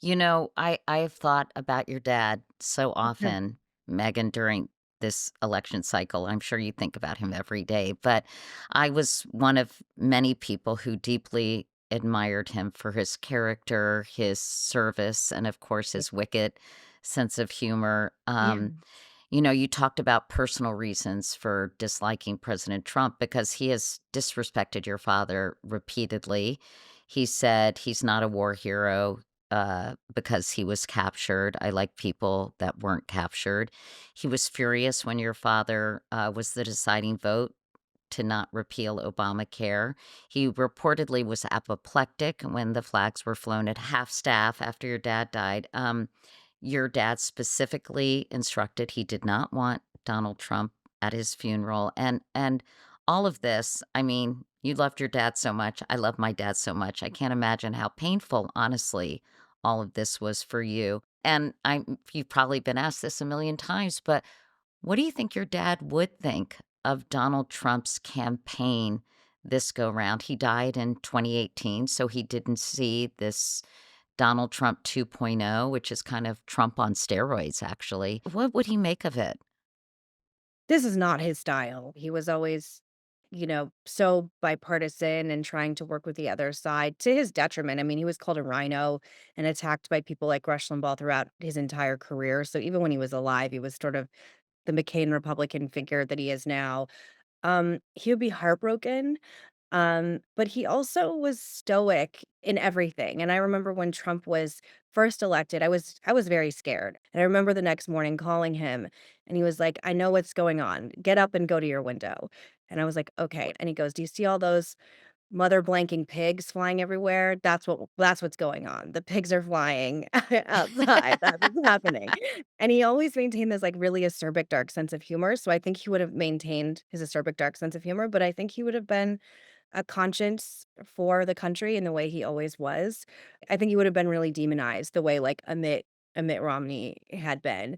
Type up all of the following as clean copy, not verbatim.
I have thought about your dad so Mhm. often, Megan, during this election cycle. I'm sure you think about him every day, but I was one of many people who deeply admired him for his character, his service, and of course, Yeah. his wicked sense of humor. Yeah. You talked about personal reasons for disliking President Trump because he has disrespected your father repeatedly. He said he's not a war hero because he was captured. I like people that weren't captured. He was furious when your father was the deciding vote to not repeal Obamacare. He reportedly was apoplectic when the flags were flown at half staff after your dad died. Your dad specifically instructed he did not want Donald Trump at his funeral, and all of this, I mean, you loved your dad so much. I love my dad so much. I can't imagine how painful, honestly, all of this was for you. And you've probably been asked this a million times, but what do you think your dad would think of Donald Trump's campaign this go round? He died in 2018, so he didn't see this Donald Trump 2.0, which is kind of Trump on steroids, actually. What would he make of it? This is not his style. He was always, so bipartisan and trying to work with the other side to his detriment. I mean, he was called a rhino and attacked by people like Rush Limbaugh throughout his entire career. So even when he was alive, he was sort of the McCain Republican figure that he is now. He would be heartbroken. But he also was stoic in everything, and I remember when Trump was first elected, I was very scared, and I remember the next morning calling him, and he was like, "I know what's going on. Get up and go to your window." And I was like, "Okay." And he goes, "Do you see all those mother blanking pigs flying everywhere? That's what's going on. The pigs are flying outside. That's what's happening." And he always maintained this, like, really acerbic, dark sense of humor, so I think he would have maintained his acerbic, dark sense of humor, but I think he would have been a conscience for the country in the way he always was. I think he would have been really demonized the way, like, a Mitt Romney had been.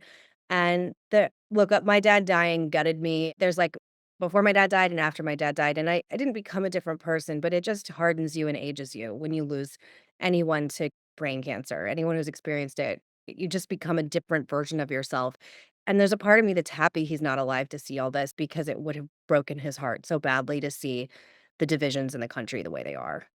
And my dad dying gutted me. There's, like, before my dad died and after my dad died, and I didn't become a different person, but it just hardens you and ages you when you lose anyone to brain cancer, anyone who's experienced it. You just become a different version of yourself. And there's a part of me that's happy he's not alive to see all this because it would have broken his heart so badly to see the divisions in the country the way they are.